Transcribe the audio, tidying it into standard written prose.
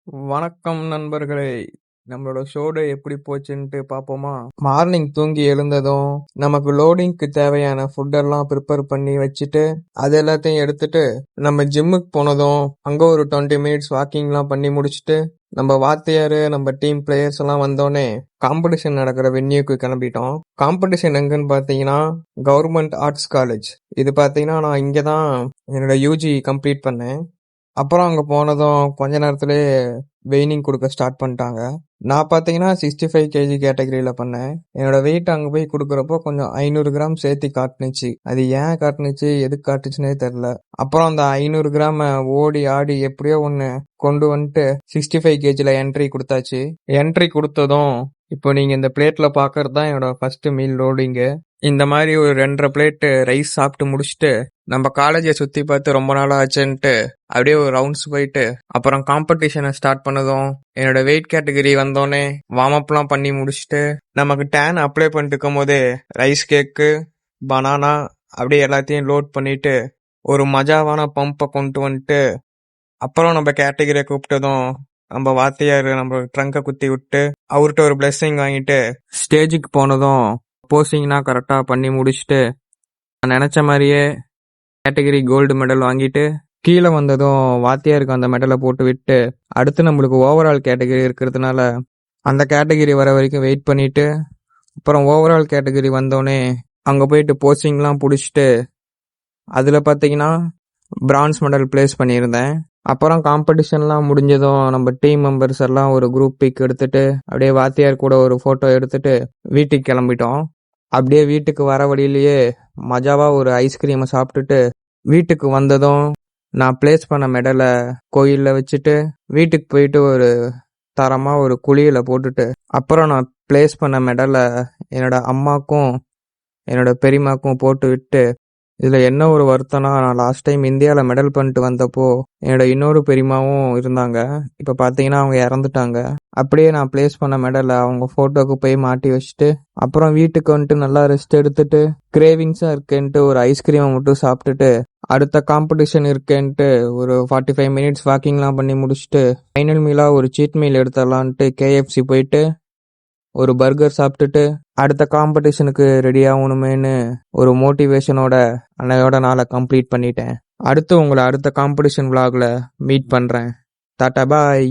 வணக்கம் நண்பர்களே. நம்மளோட ஷோடே எப்படி போச்சுன்ட்டு பார்ப்போமா? மார்னிங் தூங்கி எழுந்ததும் நமக்கு லோடிங்க்கு தேவையான ஃபுட்டெல்லாம் ப்ரிப்பேர் பண்ணி வச்சுட்டு அது எல்லாத்தையும் எடுத்துட்டு நம்ம ஜிம்முக்கு போனதும் அங்க ஒரு 20 மினிட்ஸ் வாக்கிங்லாம் பண்ணி முடிச்சுட்டு நம்ம வாத்தியாரு நம்ம டீம் பிளேயர்ஸ் எல்லாம் வந்தோடனே காம்படிஷன் நடக்கிற வென்யூக்கு கிளம்பிட்டோம். காம்படிஷன் எங்கன்னு பார்த்தீங்கன்னா கவர்மெண்ட் ஆர்ட்ஸ் காலேஜ். இது பார்த்தீங்கன்னா நான் இங்கே தான் என்னோட யூஜி கம்ப்ளீட் பண்ணேன். அப்புறம் அங்க போனதும் கொஞ்ச நேரத்திலேயே வெயினிங் கொடுக்க ஸ்டார்ட் பண்ணிட்டாங்க. நான் பார்த்தீங்கன்னா 65 கேஜி கேட்டகரியில பண்ணேன். என்னோட வெயிட் அங்க போய் கொடுக்குறப்போ கொஞ்சம் 500 கிராம் சேர்த்து காட்டுனுச்சு. அது ஏன் காட்டுனுச்சு, எதுக்கு காட்டுச்சுன்னே தெரியல. அப்புறம் அந்த 500 கிராம ஓடி ஆடி எப்படியோ ஒன்று கொண்டு வந்துட்டு 65 கேஜில என்ட்ரி கொடுத்தாச்சு. என்ட்ரி கொடுத்ததும் இப்போ நீங்க இந்த பிளேட்ல பாக்குறது தான் என்னோட ஃபர்ஸ்ட் மீல் லோடிங்கு. இந்த மாதிரி ஒரு 2.5 பிளேட் ரைஸ் சாப்பிட்டு முடிச்சுட்டு நம்ம காலேஜை சுத்தி பார்த்து ரொம்ப நாள் ஆச்சுன்ட்டு அப்படியே ஒரு ரவுண்ட்ஸ் போயிட்டு அப்புறம் காம்படிஷனை ஸ்டார்ட் பண்ணதும் என்னோட வெயிட் கேட்டகரி வந்தோடனே வார்ம் அப்லாம் பண்ணி முடிச்சுட்டு நமக்கு டேன் அப்ளை பண்ணிட்டு இருக்கும் போதே ரைஸ் கேக்கு பனானா அப்படியே எல்லாத்தையும் லோட் பண்ணிட்டு ஒரு மஜாவான பம்பை கொண்டு வந்துட்டு அப்புறம் நம்ம கேட்டகரியை கூப்பிட்டதும் நம்ம வாத்தியார் நம்ம ட்ரங்கை குத்தி விட்டு அவர்கிட்ட ஒரு பிளெஸிங் வாங்கிட்டு ஸ்டேஜுக்கு போனதும் போசிங்னா கரெக்டாக பண்ணி முடிச்சுட்டு நான் நினச்ச மாதிரியே கேட்டகரி கோல்டு மெடல் வாங்கிட்டு கீழே வந்ததும் வாத்தியாருக்கு அந்த மெடலை போட்டு விட்டு அடுத்து நம்மளுக்கு ஓவரால் கேட்டகரி இருக்கிறதுனால அந்த கேட்டகரி வர வரைக்கும் வெயிட் பண்ணிட்டு அப்புறம் ஓவரால் கேட்டகரி வந்தோடனே அங்கே போயிட்டு போஸ்டிங்லாம் பிடிச்சிட்டு அதில் பார்த்தீங்கன்னா பிரான்ஸ் மெடல் பிளேஸ் பண்ணியிருந்தேன். அப்புறம் காம்படிஷன்லாம் முடிஞ்சதும் நம்ம டீம் மெம்பர்ஸ் எல்லாம் ஒரு குரூப் பிக் எடுத்துட்டு அப்படியே வாத்தியார் கூட ஒரு ஃபோட்டோ எடுத்துட்டு வீட்டுக்கு கிளம்பிட்டோம். அப்படியே வீட்டுக்கு வர வழியிலேயே மஜாவா ஒரு ஐஸ்கிரீமை சாப்பிட்டுட்டு வீட்டுக்கு வந்ததும் நான் பிளேஸ் பண்ண மெடலை கோயிலில் வச்சுட்டு வீட்டுக்கு போயிட்டு ஒரு தரமா ஒரு குழியில போட்டுட்டு அப்புறம் நான் பிளேஸ் பண்ண மெடலை என்னோட அம்மாக்கும் என்னோட பெரியம்மாக்கும் போட்டு விட்டு இதுல என்ன ஒரு வருத்தம்னா நான் லாஸ்ட் டைம் இந்தியாவில் மெடல் பண்ணிட்டு வந்தப்போ என்னோட இன்னொரு பெரியம்மாவும் இருந்தாங்க. இப்போ பார்த்தீங்கன்னா அவங்க இறந்துட்டாங்க. அப்படியே நான் பிளேஸ் பண்ண மெடலை அவங்க ஃபோட்டோக்கு போய் மாட்டி வச்சுட்டு அப்புறம் வீட்டுக்கு வந்துட்டு நல்லா ரெஸ்ட் எடுத்துட்டு கிரேவிங்ஸாக இருக்கேன்ட்டு ஒரு ஐஸ்கிரீமை மட்டும் சாப்பிட்டுட்டு அடுத்த காம்படிஷன் இருக்கேன்ட்டு ஒரு 45 மினிட்ஸ் வாக்கிங்லாம் பண்ணி முடிச்சுட்டு ஃபைனல் மீலாக ஒரு சீட் மீல் எடுத்துடலான்ட்டு KFC போயிட்டு ஒரு பர்கர் சாப்பிட்டுட்டு அடுத்த காம்படிஷனுக்கு ரெடி ஆகணுமேனு ஒரு மோட்டிவேஷனோட அன்னையோட நாளை கம்ப்ளீட் பண்ணிட்டேன். அடுத்து உங்களை அடுத்த காம்படிஷன் விளாக்ல மீட் பண்ணுறேன். டாடா பாய்.